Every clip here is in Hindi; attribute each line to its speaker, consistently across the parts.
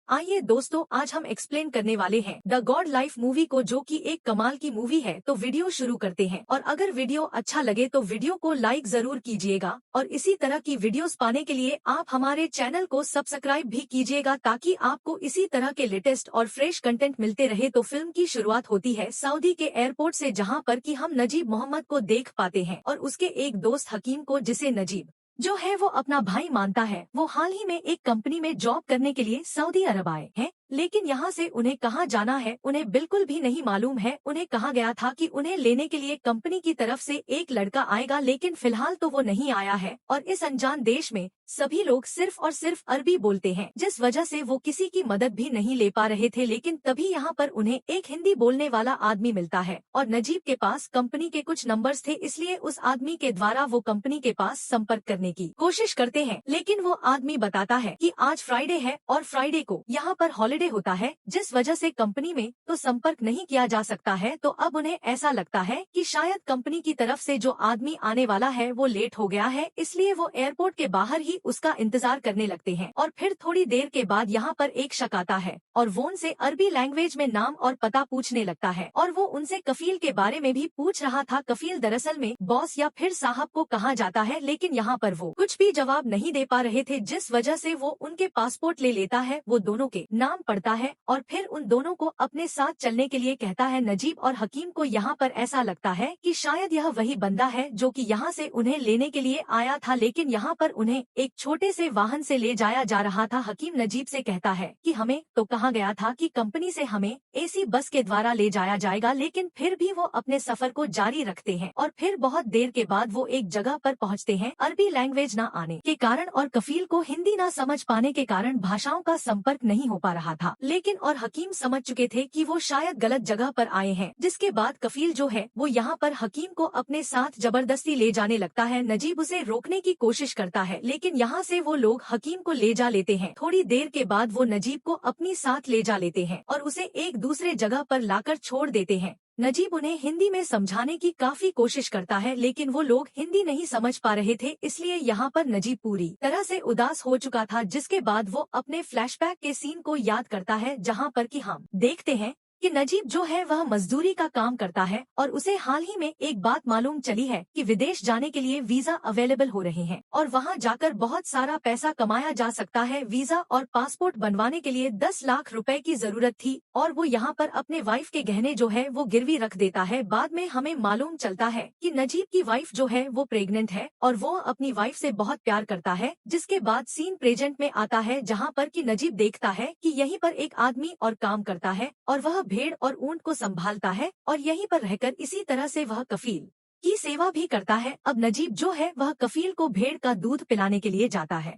Speaker 1: आइए दोस्तों, आज हम एक्सप्लेन करने वाले हैं द गॉड लाइफ मूवी को, जो कि एक कमाल की मूवी है। तो वीडियो शुरू करते हैं, और अगर वीडियो अच्छा लगे तो वीडियो को लाइक जरूर कीजिएगा, और इसी तरह की वीडियोस पाने के लिए आप हमारे चैनल को सब्सक्राइब भी कीजिएगा, ताकि आपको इसी तरह के लेटेस्ट और फ्रेश कंटेंट मिलते रहे। तो फिल्म की शुरुआत होती है सऊदी के एयरपोर्ट से, जहाँ पर कि हम नजीब मोहम्मद को देख पाते हैं और उसके एक दोस्त हकीम को, जिसे नजीब जो है वो अपना भाई मानता है। वो हाल ही में एक कंपनी में जॉब करने के लिए सऊदी अरब आए हैं, लेकिन यहाँ से उन्हें कहाँ जाना है उन्हें बिल्कुल भी नहीं मालूम है। उन्हें कहा गया था कि उन्हें लेने के लिए कंपनी की तरफ से एक लड़का आएगा, लेकिन फिलहाल तो वो नहीं आया है। और इस अनजान देश में सभी लोग सिर्फ और सिर्फ अरबी बोलते हैं, जिस वजह से वो किसी की मदद भी नहीं ले पा रहे थे। लेकिन तभी यहाँ पर उन्हें एक हिंदी बोलने वाला आदमी मिलता है, और नजीब के पास कंपनी के कुछ नंबर्स थे, इसलिए उस आदमी के द्वारा वो कंपनी के पास संपर्क करने की कोशिश करते हैं। लेकिन वो आदमी बताता है कि आज फ्राइडे है और फ्राइडे को यहाँ पर हॉलिडे होता है, जिस वजह से कंपनी में तो संपर्क नहीं किया जा सकता है। तो अब उन्हें ऐसा लगता है कि शायद कंपनी की तरफ से जो आदमी आने वाला है वो लेट हो गया है, इसलिए वो एयरपोर्ट के बाहर ही उसका इंतजार करने लगते हैं। और फिर थोड़ी देर के बाद यहाँ पर एक शख्स आता है और वो उनसे अरबी लैंग्वेज में नाम और पता पूछने लगता है, और वो उनसे कफील के बारे में भी पूछ रहा था। कफील दरअसल में बॉस या फिर साहब को कहा जाता है, लेकिन यहाँ पर वो कुछ भी जवाब नहीं दे पा रहे थे, जिस वजह से वो उनके पासपोर्ट ले लेता है, वो दोनों के नाम पढ़ता है और फिर उन दोनों को अपने साथ चलने के लिए कहता है। नजीब और हकीम को यहाँ पर ऐसा लगता है कि शायद यह वही बंदा है जो कि यहाँ से उन्हें लेने के लिए आया था, लेकिन यहाँ पर उन्हें एक छोटे से वाहन से ले जाया जा रहा था। हकीम नजीब से कहता है कि हमें तो कहा गया था कि कंपनी से हमें एसी बस के द्वारा ले जाया जाएगा, लेकिन फिर भी वो अपने सफर को जारी रखते हैं। और फिर बहुत देर के बाद वो एक जगह पर पहुँचते हैं। अरबी लैंग्वेज न आने के कारण और कफील को हिंदी न समझ पाने के कारण भाषाओं का संपर्क नहीं हो पा रहा था, लेकिन और हकीम समझ चुके थे कि वो शायद गलत जगह पर आए हैं। जिसके बाद कफील जो है वो यहाँ पर हकीम को अपने साथ जबरदस्ती ले जाने लगता है। नजीब उसे रोकने की कोशिश करता है, लेकिन यहाँ से वो लोग हकीम को ले जा लेते हैं। थोड़ी देर के बाद वो नजीब को अपनी साथ ले जा लेते हैं और उसे एक दूसरे जगह पर लाकर छोड़ देते हैं। नजीब उन्हें हिंदी में समझाने की काफी कोशिश करता है, लेकिन वो लोग हिंदी नहीं समझ पा रहे थे, इसलिए यहाँ पर नजीब पूरी तरह से उदास हो चुका था। जिसके बाद वो अपने फ्लैशबैक के सीन को याद करता है, जहाँ पर कि हम देखते हैं कि नजीब जो है वह मजदूरी का काम करता है, और उसे हाल ही में एक बात मालूम चली है कि विदेश जाने के लिए वीजा अवेलेबल हो रहे हैं और वहां जाकर बहुत सारा पैसा कमाया जा सकता है। वीजा और पासपोर्ट बनवाने के लिए 10 लाख रुपए की जरूरत थी, और वो यहाँ पर अपने वाइफ के गहने जो है वो गिरवी रख देता है। बाद में हमें मालूम चलता है कि नजीब की वाइफ जो है वो प्रेग्नेंट है और वो अपनी वाइफ से बहुत प्यार करता है। जिसके बाद सीन प्रेजेंट में आता है, जहाँ पर कि नजीब देखता है कि यहीं पर एक आदमी और काम करता है, और वह भेड़ और ऊंट को संभालता है, और यहीं पर रहकर इसी तरह से वह कफील की सेवा भी करता है। अब नजीब जो है वह कफील को भेड़ का दूध पिलाने के लिए जाता है,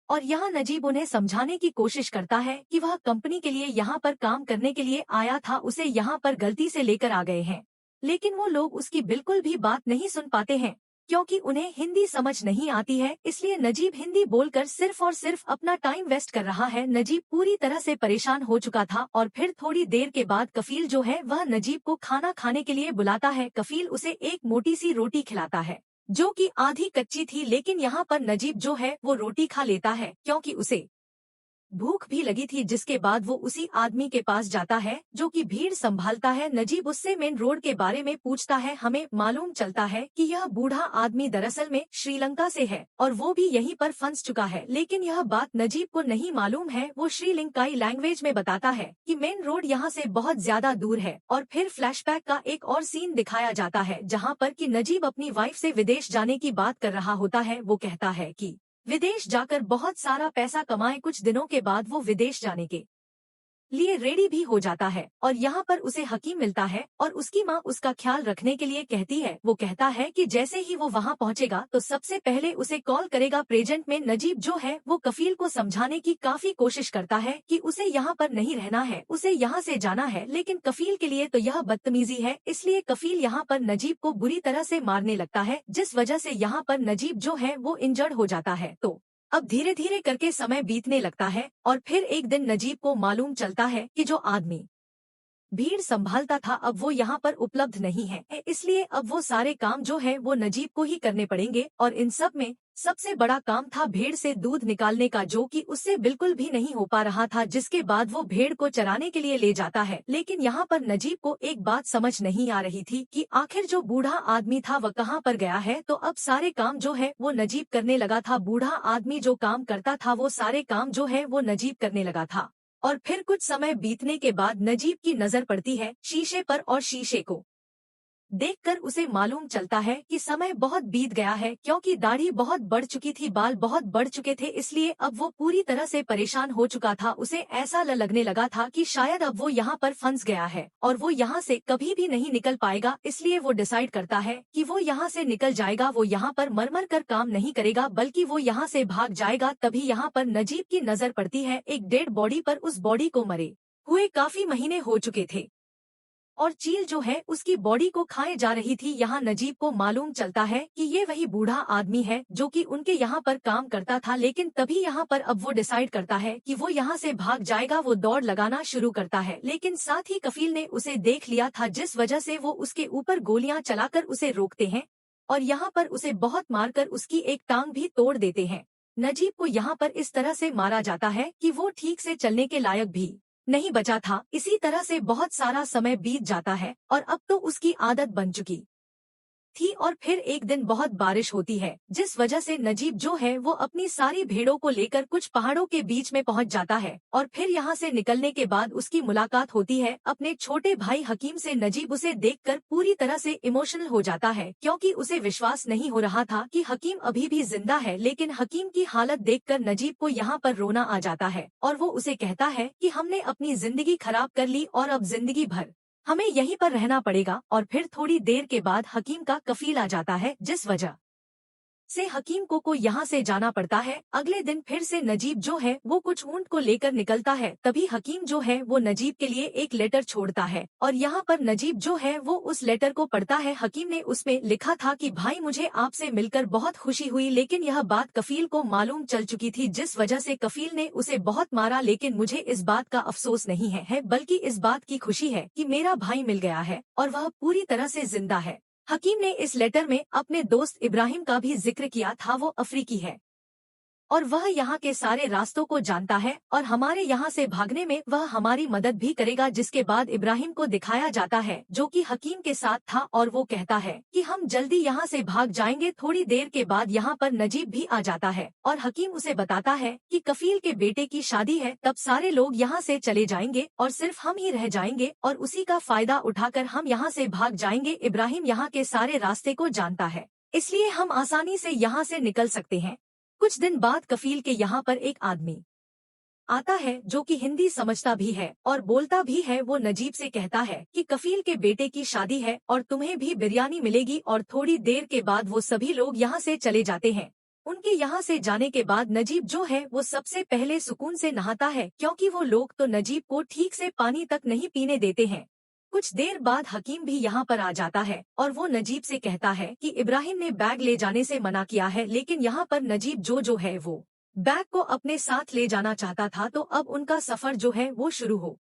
Speaker 1: और यहाँ नजीब उन्हें समझाने की कोशिश करता है कि वह कंपनी के लिए यहाँ पर काम करने के लिए आया था, उसे यहाँ पर गलती से लेकर आ गए हैं। लेकिन वो लोग उसकी बिल्कुल भी बात नहीं सुन पाते हैं, क्योंकि उन्हें हिंदी समझ नहीं आती है, इसलिए नजीब हिंदी बोलकर सिर्फ और सिर्फ अपना टाइम वेस्ट कर रहा है। नजीब पूरी तरह से परेशान हो चुका था, और फिर थोड़ी देर के बाद कफील जो है वह नजीब को खाना खाने के लिए बुलाता है। कफील उसे एक मोटी सी रोटी खिलाता है, जो कि आधी कच्ची थी, लेकिन यहाँ पर नजीब जो है वो रोटी खा लेता है, क्योंकि उसे भूख भी लगी थी। जिसके बाद वो उसी आदमी के पास जाता है जो कि भीड़ संभालता है। नजीब उससे मेन रोड के बारे में पूछता है। हमें मालूम चलता है कि यह बूढ़ा आदमी दरअसल में श्रीलंका से है, और वो भी यहीं पर फंस चुका है, लेकिन यह बात नजीब को नहीं मालूम है। वो श्रीलंकाई लैंग्वेज में बताता है कि मेन रोड यहाँ से बहुत ज्यादा दूर है। और फिर फ्लैशबैक का एक और सीन दिखाया जाता है, जहाँ पर कि नजीब अपनी वाइफ से विदेश जाने की बात कर रहा होता है। वो कहता है कि विदेश जाकर बहुत सारा पैसा कमाए। कुछ दिनों के बाद वो विदेश जाने के लिए रेडी भी हो जाता है, और यहाँ पर उसे हकीम मिलता है, और उसकी माँ उसका ख्याल रखने के लिए कहती है। वो कहता है कि जैसे ही वो वहाँ पहुँचेगा तो सबसे पहले उसे कॉल करेगा। प्रेजेंट में नजीब जो है वो कफील को समझाने की काफी कोशिश करता है कि उसे यहाँ पर नहीं रहना है, उसे यहाँ से जाना है, लेकिन कफील के लिए तो यह बदतमीजी है, इसलिए कफील यहाँ पर नजीब को बुरी तरह से मारने लगता है, जिस वजह से यहाँ पर नजीब जो है वो इंजर्ड हो जाता है। तो अब धीरे धीरे करके समय बीतने लगता है, और फिर एक दिन नजीब को मालूम चलता है कि जो आदमी भीड़ संभालता था, अब वो यहाँ पर उपलब्ध नहीं है, इसलिए अब वो सारे काम जो है वो नजीब को ही करने पड़ेंगे। और इन सब में सबसे बड़ा काम था भेड़ से दूध निकालने का, जो कि उससे बिल्कुल भी नहीं हो पा रहा था। जिसके बाद वो भेड़ को चराने के लिए ले जाता है, लेकिन यहाँ पर नजीब को एक बात समझ नहीं आ रही थी कि आखिर जो बूढ़ा आदमी था वह कहाँ पर गया है। तो अब सारे काम जो है वो नजीब करने लगा था। बूढ़ा आदमी जो काम करता था वो सारे काम जो है वो नजीब करने लगा था। और फिर कुछ समय बीतने के बाद नजीब की नजर पड़ती है शीशे पर, और शीशे को देखकर उसे मालूम चलता है कि समय बहुत बीत गया है, क्योंकि दाढ़ी बहुत बढ़ चुकी थी, बाल बहुत बढ़ चुके थे, इसलिए अब वो पूरी तरह से परेशान हो चुका था। उसे ऐसा लगने लगा था कि शायद अब वो यहाँ पर फंस गया है और वो यहाँ से कभी भी नहीं निकल पाएगा। इसलिए वो डिसाइड करता है कि वो यहाँ से निकल जाएगा। वो यहाँ पर मर कर काम नहीं करेगा, बल्कि वो यहाँ से भाग जाएगा। तभी यहाँ पर नजीब की नजर पड़ती है एक डेड बॉडी पर। उस बॉडी को मरे हुए काफी महीने हो चुके थे और चील जो है उसकी बॉडी को खाए जा रही थी। यहाँ नजीब को मालूम चलता है कि ये वही बूढ़ा आदमी है जो कि उनके यहाँ पर काम करता था। लेकिन तभी यहाँ पर अब वो डिसाइड करता है कि वो यहाँ से भाग जाएगा। वो दौड़ लगाना शुरू करता है, लेकिन साथ ही कफील ने उसे देख लिया था, जिस वजह से वो उसके ऊपर गोलियां चलाकर उसे रोकते हैं और यहाँ पर उसे बहुत मारकर उसकी एक टांग भी तोड़ देते हैं। नजीब को यहाँ पर इस तरह से मारा जाता है कि वो ठीक से चलने के लायक भी नहीं बचा था। इसी तरह से बहुत सारा समय बीत जाता है और अब तो उसकी आदत बन चुकी थी। और फिर एक दिन बहुत बारिश होती है, जिस वजह से नजीब जो है वो अपनी सारी भेड़ों को लेकर कुछ पहाड़ों के बीच में पहुंच जाता है। और फिर यहाँ से निकलने के बाद उसकी मुलाकात होती है अपने छोटे भाई हकीम से। नजीब उसे देखकर पूरी तरह से इमोशनल हो जाता है, क्योंकि उसे विश्वास नहीं हो रहा था कि हकीम अभी भी जिंदा है। लेकिन हकीम की हालत देखकर नजीब को यहाँ पर रोना आ जाता है और वो उसे कहता है कि हमने अपनी जिंदगी खराब कर ली और अब जिंदगी भर हमें यहीं पर रहना पड़ेगा। और फिर थोड़ी देर के बाद हकीम का कफील आ जाता है, जिस वजह से हकीम को यहाँ से जाना पड़ता है। अगले दिन फिर से नजीब जो है वो कुछ ऊंट को लेकर निकलता है। तभी हकीम जो है वो नजीब के लिए एक लेटर छोड़ता है और यहाँ पर नजीब जो है वो उस लेटर को पढ़ता है। हकीम ने उसमें लिखा था कि भाई मुझे आपसे मिलकर बहुत खुशी हुई, लेकिन यह बात कफील को मालूम चल चुकी थी, जिस वजह से कफील ने उसे बहुत मारा। लेकिन मुझे इस बात का अफसोस नहीं है बल्कि इस बात की खुशी है कि मेरा भाई मिल गया है और वह पूरी तरह से जिंदा है। हकीम ने इस लेटर में अपने दोस्त इब्राहिम का भी जिक्र किया था। वो अफ्रीकी है और वह यहाँ के सारे रास्तों को जानता है और हमारे यहाँ से भागने में वह हमारी मदद भी करेगा। जिसके बाद इब्राहिम को दिखाया जाता है जो कि हकीम के साथ था और वो कहता है कि हम जल्दी यहाँ से भाग जाएंगे। थोड़ी देर के बाद यहाँ पर नजीब भी आ जाता है और हकीम उसे बताता है कि कफील के बेटे की शादी है, तब सारे लोग यहाँ से चले जाएंगे और सिर्फ हम ही रह जाएंगे और उसी का फायदा उठाकर हम यहाँ से भाग जाएंगे। इब्राहिम यहाँ के सारे रास्ते को जानता है, इसलिए हम आसानी से यहाँ से निकल सकते हैं। कुछ दिन बाद कफील के यहाँ पर एक आदमी आता है जो कि हिंदी समझता भी है और बोलता भी है। वो नजीब से कहता है कि कफील के बेटे की शादी है और तुम्हें भी बिरयानी मिलेगी। और थोड़ी देर के बाद वो सभी लोग यहाँ से चले जाते हैं। उनके यहाँ से जाने के बाद नजीब जो है वो सबसे पहले सुकून से नहाता है, क्योंकि वो लोग तो नजीब को ठीक से पानी तक नहीं पीने देते हैं। कुछ देर बाद हकीम भी यहाँ पर आ जाता है और वो नजीब से कहता है कि इब्राहिम ने बैग ले जाने से मना किया है। लेकिन यहाँ पर नजीब जो है वो बैग को अपने साथ ले जाना चाहता था। तो अब उनका सफर जो है वो शुरू हो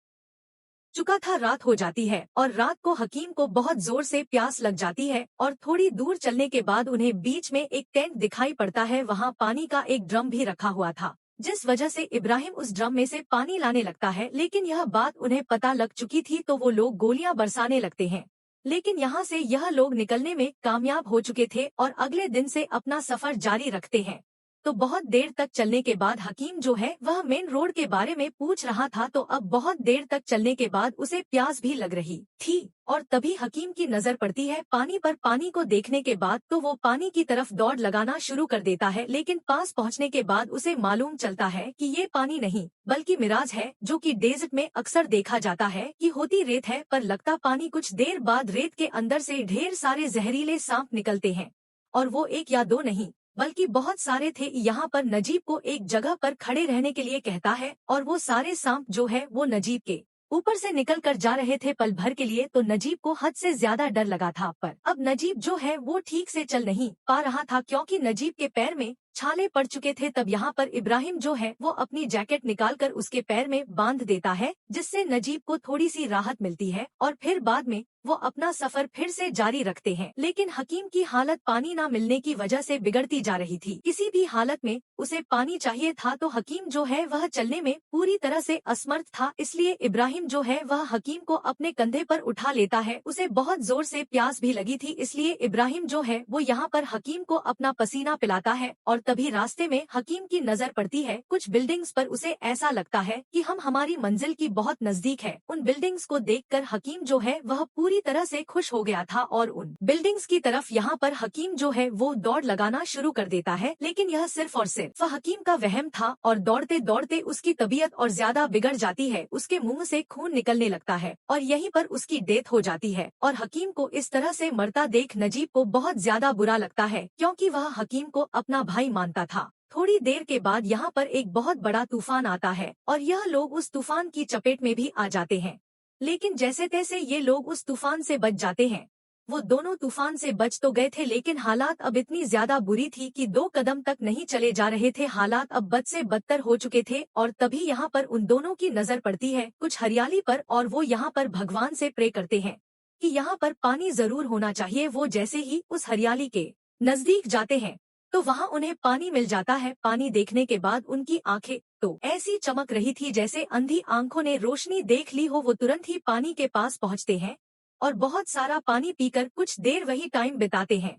Speaker 1: चुका था। रात हो जाती है और रात को हकीम को बहुत जोर से प्यास लग जाती है और थोड़ी दूर चलने के बाद उन्हें बीच में एक टेंट दिखाई पड़ता है। वहाँ पानी का एक ड्रम भी रखा हुआ था, जिस वजह से इब्राहिम उस ड्रम में से पानी लाने लगता है। लेकिन यह बात उन्हें पता लग चुकी थी, तो वो लोग गोलियां बरसाने लगते हैं। लेकिन यहाँ से यह लोग निकलने में कामयाब हो चुके थे और अगले दिन से अपना सफर जारी रखते हैं। तो बहुत देर तक चलने के बाद हकीम जो है वह मेन रोड के बारे में पूछ रहा था। तो अब बहुत देर तक चलने के बाद उसे प्यास भी लग रही थी और तभी हकीम की नजर पड़ती है पानी पर। पानी को देखने के बाद तो वो पानी की तरफ दौड़ लगाना शुरू कर देता है। लेकिन पास पहुंचने के बाद उसे मालूम चलता है कि ये पानी नहीं बल्कि मिराज है, जो कि डेजर्ट में अक्सर देखा जाता है कि होती रेत है पर लगता पानी। कुछ देर बाद रेत के अंदर से ढेर सारे जहरीले सांप निकलते हैं और वो एक या दो नहीं बल्कि बहुत सारे थे। यहाँ पर नजीब को एक जगह पर खड़े रहने के लिए कहता है और वो सारे सांप जो है वो नजीब के ऊपर से निकल कर जा रहे थे पल भर के लिए। तो नजीब को हद से ज्यादा डर लगा था, पर अब नजीब जो है वो ठीक से चल नहीं पा रहा था, क्योंकि नजीब के पैर में छाले पड़ चुके थे। तब यहाँ पर इब्राहिम जो है वो अपनी जैकेट निकालकर उसके पैर में बांध देता है, जिससे नजीब को थोड़ी सी राहत मिलती है और फिर बाद में वो अपना सफर फिर से जारी रखते हैं। लेकिन हकीम की हालत पानी न मिलने की वजह से बिगड़ती जा रही थी। किसी भी हालत में उसे पानी चाहिए था, तो हकीम जो है वह चलने में पूरी तरह से असमर्थ था। इसलिए इब्राहिम जो है वह हकीम को अपने कंधे पर उठा लेता है। उसे बहुत जोर से प्यास भी लगी थी, इसलिए इब्राहिम जो है वो यहाँ पर हकीम को अपना पसीना पिलाता है। और तभी रास्ते में हकीम की नजर पड़ती है कुछ बिल्डिंग्स पर। उसे ऐसा लगता है कि हम हमारी मंजिल की बहुत नजदीक है। उन बिल्डिंग्स को देखकर हकीम जो है वह पूरी तरह से खुश हो गया था और उन बिल्डिंग्स की तरफ यहाँ पर हकीम जो है वो दौड़ लगाना शुरू कर देता है। लेकिन यह सिर्फ और सिर्फ हकीम का वहम था और दौड़ते दौड़ते उसकी तबीयत और ज्यादा बिगड़ जाती है। उसके मुंह से खून निकलने लगता है और यहीं पर उसकी डेथ हो जाती है। और हकीम को इस तरह से मरता देख नजीब को बहुत ज्यादा बुरा लगता है, क्योंकि वह हकीम को अपना भाई मानता था। थोड़ी देर के बाद यहाँ पर एक बहुत बड़ा तूफान आता है और यह लोग उस तूफान की चपेट में भी आ जाते हैं। लेकिन जैसे तैसे ये लोग उस तूफान से बच जाते हैं। वो दोनों तूफान से बच तो गए थे, लेकिन हालात अब इतनी ज्यादा बुरी थी कि 2 कदम तक नहीं चले जा रहे थे। हालात अब बद से बदतर हो चुके थे। और तभी यहाँ पर उन दोनों की नजर पड़ती है कुछ हरियाली पर और वो यहाँ पर भगवान से प्रे करते हैं कि यहाँ पर पानी जरूर होना चाहिए। वो जैसे ही उस हरियाली के नजदीक जाते हैं तो वहाँ उन्हें पानी मिल जाता है। पानी देखने के बाद उनकी आंखें तो ऐसी चमक रही थी जैसे अंधी आंखों ने रोशनी देख ली हो। वो तुरंत ही पानी के पास पहुँचते हैं और बहुत सारा पानी पीकर कुछ देर वही टाइम बिताते हैं।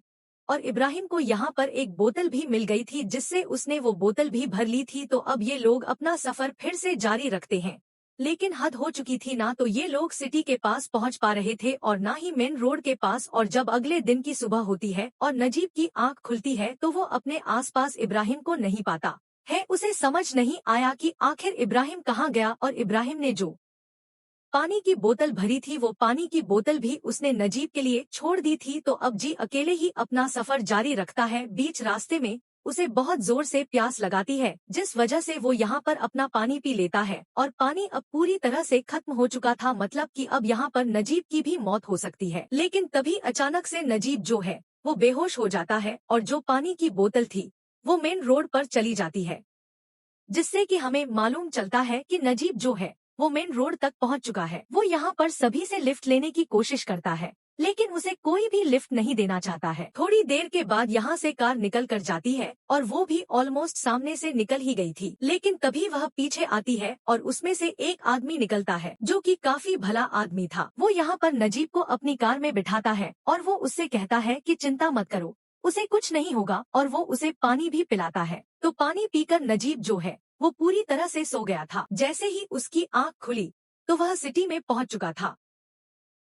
Speaker 1: और इब्राहिम को यहाँ पर एक बोतल भी मिल गई थी, जिससे उसने वो बोतल भी भर ली थी। तो अब ये लोग अपना सफर फिर से जारी रखते हैं। लेकिन हद हो चुकी थी, ना तो ये लोग सिटी के पास पहुंच पा रहे थे और ना ही मेन रोड के पास। और जब अगले दिन की सुबह होती है और नजीब की आंख खुलती है तो वो अपने आसपास इब्राहिम को नहीं पाता है। उसे समझ नहीं आया कि आखिर इब्राहिम कहाँ गया। और इब्राहिम ने जो पानी की बोतल भरी थी वो पानी की बोतल भी उसने नजीब के लिए छोड़ दी थी। तो अब जी अकेले ही अपना सफर जारी रखता है। बीच रास्ते में उसे बहुत जोर से प्यास लगाती है, जिस वजह से वो यहाँ पर अपना पानी पी लेता है। और पानी अब पूरी तरह से खत्म हो चुका था, मतलब कि अब यहाँ पर नजीब की भी मौत हो सकती है। लेकिन तभी अचानक से नजीब जो है वो बेहोश हो जाता है और जो पानी की बोतल थी वो मेन रोड पर चली जाती है, जिससे कि हमें मालूम चलता है कि नजीब जो है वो मेन रोड तक पहुंच चुका है। वो यहाँ पर सभी से लिफ्ट लेने की कोशिश करता है, लेकिन उसे कोई भी लिफ्ट नहीं देना चाहता है। थोड़ी देर के बाद यहाँ से कार निकल कर जाती है और वो भी ऑलमोस्ट सामने से निकल ही गई थी। लेकिन तभी वह पीछे आती है और उसमें से एक आदमी निकलता है जो कि काफी भला आदमी था। वो यहाँ पर नजीब को अपनी कार में बिठाता है और वो उससे कहता है कि चिंता मत करो, उसे कुछ नहीं होगा। और वो उसे पानी भी पिलाता है। तो पानी पीकर नजीब जो है वो पूरी तरह से सो गया था। जैसे ही उसकी आंख खुली तो वह सिटी में पहुंच चुका था।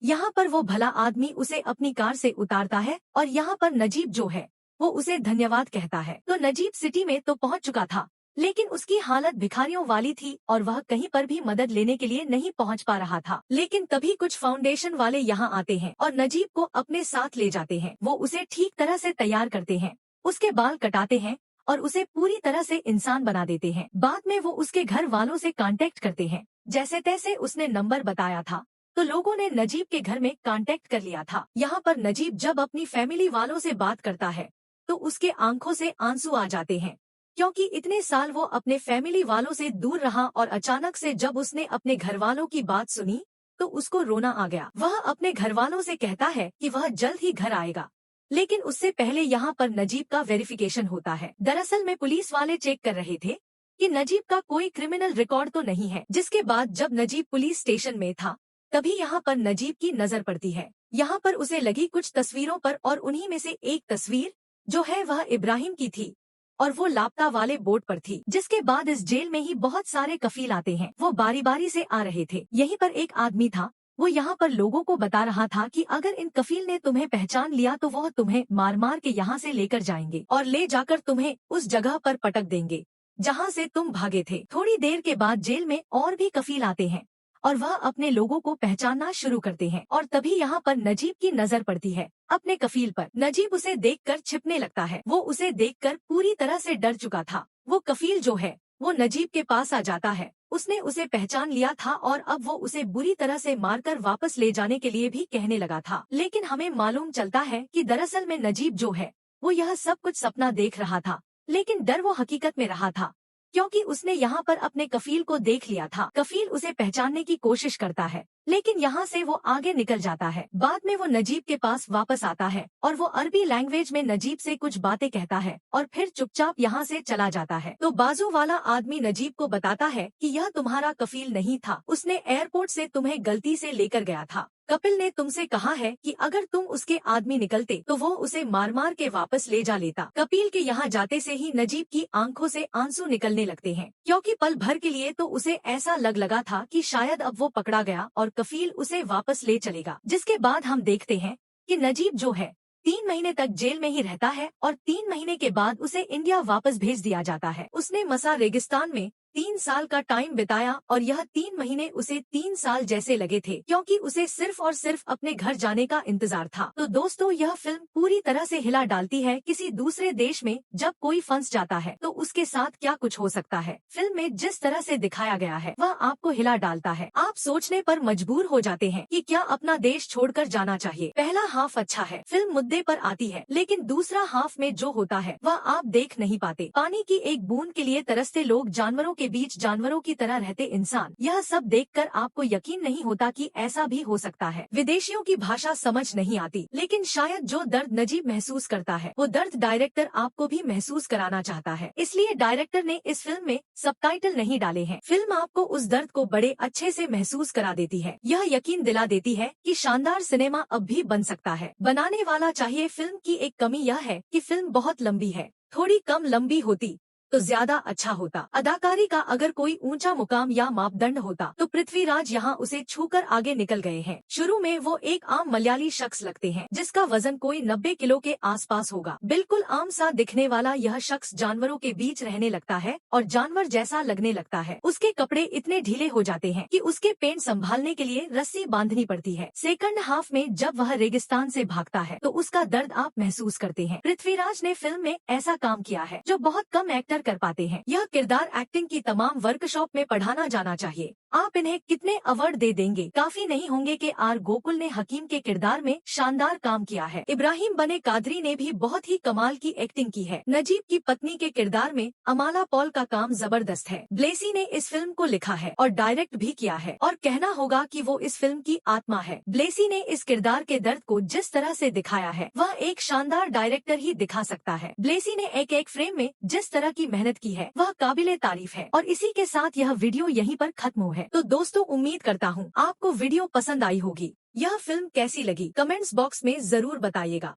Speaker 1: यहाँ पर वो भला आदमी उसे अपनी कार से उतारता है और यहाँ पर नजीब जो है वो उसे धन्यवाद कहता है। तो नजीब सिटी में तो पहुंच चुका था, लेकिन उसकी हालत भिखारियों वाली थी और वह कहीं पर भी मदद लेने के लिए नहीं पहुंच पा रहा था। लेकिन तभी कुछ फाउंडेशन वाले यहाँ आते हैं और नजीब को अपने साथ ले जाते हैं। वो उसे ठीक तरह से तैयार करते हैं, उसके बाल कटाते हैं और उसे पूरी तरह से इंसान बना देते हैं। बाद में वो उसके घर वालों से कांटेक्ट करते हैं। जैसे तैसे उसने नंबर बताया था तो लोगों ने नजीब के घर में कांटेक्ट कर लिया था। यहाँ पर नजीब जब अपनी फैमिली वालों से बात करता है तो उसके आंखों से आंसू आ जाते हैं, क्योंकि इतने साल वो अपने फैमिली वालों से दूर रहा और अचानक से जब उसने अपने घर वालों की बात सुनी तो उसको रोना आ गया। वह अपने घर वालों से कहता है कि वह जल्द ही घर आएगा, लेकिन उससे पहले यहाँ पर नजीब का वेरिफिकेशन होता है। दरअसल में पुलिस वाले चेक कर रहे थे कि नजीब का कोई क्रिमिनल रिकॉर्ड तो नहीं है। जिसके बाद जब नजीब पुलिस स्टेशन में था तभी यहाँ पर नजीब की नजर पड़ती है। यहाँ पर उसे लगी कुछ तस्वीरों पर और उन्हीं में से एक तस्वीर जो है वह इब्राहिम की थी और वो लापता वाले बोट पर थी। जिसके बाद इस जेल में ही बहुत सारे कफील आते हैं। वो बारी बारी से आ रहे थे। यहीं पर एक आदमी था, वो यहाँ पर लोगों को बता रहा था कि अगर इन कफील ने तुम्हें पहचान लिया तो वह तुम्हें मार मार के यहाँ से लेकर जाएंगे और ले जाकर तुम्हें उस जगह पर पटक देंगे जहाँ से तुम भागे थे। थोड़ी देर के बाद जेल में और भी कफील आते हैं और वह अपने लोगों को पहचानना शुरू करते हैं। और तभी यहाँ पर नजीब की नजर पड़ती है अपने कफील पर। नजीब उसे देखकर छिपने लगता है। वो उसे देखकर पूरी तरह से डर चुका था। वो कफील जो है वो नजीब के पास आ जाता है। उसने उसे पहचान लिया था और अब वो उसे बुरी तरह से मारकर वापस ले जाने के लिए भी कहने लगा था। लेकिन हमें मालूम चलता है कि दरअसल में नजीब जो है वो यह सब कुछ सपना देख रहा था लेकिन डर वो हकीकत में रहा था, क्योंकि उसने यहाँ पर अपने कफील को देख लिया था। कफील उसे पहचानने की कोशिश करता है, लेकिन यहाँ से वो आगे निकल जाता है। बाद में वो नजीब के पास वापस आता है और वो अरबी लैंग्वेज में नजीब से कुछ बातें कहता है और फिर चुपचाप यहाँ से चला जाता है। तो बाजू वाला आदमी नजीब को बताता है कि यह तुम्हारा कफील नहीं था, उसने एयरपोर्ट से तुम्हें गलती से लेकर गया था। कपिल ने तुमसे कहा है कि अगर तुम उसके आदमी निकलते तो वो उसे मार मार के वापस ले जा लेता। कपिल के यहाँ जाते से ही नजीब की आंखों से आंसू निकलने लगते हैं, क्योंकि पल भर के लिए तो उसे ऐसा लगा था कि शायद अब वो पकड़ा गया और कफील उसे वापस ले चलेगा। जिसके बाद हम देखते हैं कि नजीब जो है 3 महीने तक जेल में ही रहता है और 3 महीने के बाद उसे इंडिया वापस भेज दिया जाता है। उसने मसा रेगिस्तान में 3 साल का टाइम बिताया और यह 3 महीने उसे 3 साल जैसे लगे थे, क्योंकि उसे सिर्फ और सिर्फ अपने घर जाने का इंतजार था। तो दोस्तों, यह फिल्म पूरी तरह से हिला डालती है किसी दूसरे देश में जब कोई फंस जाता है तो उसके साथ क्या कुछ हो सकता है। फिल्म में जिस तरह से दिखाया गया है वह आपको हिला डालता है। आप सोचने पर मजबूर हो जाते हैं कि क्या अपना देश छोड़कर जाना चाहिए। पहला हाफ अच्छा है, फिल्म मुद्दे पर आती है, लेकिन दूसरा हाफ में जो होता है वह आप देख नहीं पाते। पानी की एक बूंद के लिए तरसते लोग, जानवरों के बीच जानवरों की तरह रहते इंसान, यह सब देखकर आपको यकीन नहीं होता कि ऐसा भी हो सकता है। विदेशियों की भाषा समझ नहीं आती, लेकिन शायद जो दर्द नजीब महसूस करता है वो दर्द डायरेक्टर आपको भी महसूस कराना चाहता है, इसलिए डायरेक्टर ने इस फिल्म में सबटाइटल नहीं डाले हैं। फिल्म आपको उस दर्द को बड़े अच्छे से महसूस करा देती है। यह यकीन दिला देती है कि शानदार सिनेमा अब भी बन सकता है। बनाने वाला चाहिए। फिल्म की एक कमी यह है कि फिल्म बहुत लंबी है, थोड़ी कम लंबी होती तो ज्यादा अच्छा होता। अदाकारी का अगर कोई ऊंचा मुकाम या मापदंड होता तो पृथ्वीराज यहाँ उसे छूकर आगे निकल गए हैं। शुरू में वो एक आम मलयाली शख्स लगते हैं जिसका वजन कोई 90 किलो के आसपास होगा। बिल्कुल आम सा दिखने वाला यह शख्स जानवरों के बीच रहने लगता है और जानवर जैसा लगने लगता है। उसके कपड़े इतने ढीले हो जाते हैं कि उसके पेट संभालने के लिए रस्सी बांधनी पड़ती है। सेकंड हाफ में जब वह रेगिस्तान से भागता है तो उसका दर्द आप महसूस करते हैं। पृथ्वीराज ने फिल्म में ऐसा काम किया है जो बहुत कम एक्टर कर पाते हैं। यह किरदार एक्टिंग की तमाम वर्कशॉप में पढ़ाना जाना चाहिए। आप इन्हें कितने अवार्ड दे देंगे? काफी नहीं होंगे कि आर गोकुल ने हकीम के किरदार में शानदार काम किया है। इब्राहिम बने कादरी ने भी बहुत ही कमाल की एक्टिंग की है। नजीब की पत्नी के किरदार में अमाला पॉल का काम जबरदस्त है। ब्लेसी ने इस फिल्म को लिखा है और डायरेक्ट भी किया है और कहना होगा कि वो इस फिल्म की आत्मा है। ब्लेसी ने इस किरदार के दर्द को जिस तरह से दिखाया है वह एक शानदार डायरेक्टर ही दिखा सकता है। ब्लेसी ने एक एक फ्रेम में जिस तरह की मेहनत की है वह काबिले तारीफ है। और इसी के साथ यह वीडियो यहीं पर खत्म हुआ है। तो दोस्तों, उम्मीद करता हूँ आपको वीडियो पसंद आई होगी। यह फिल्म कैसी लगी कमेंट्स बॉक्स में जरूर बताइएगा।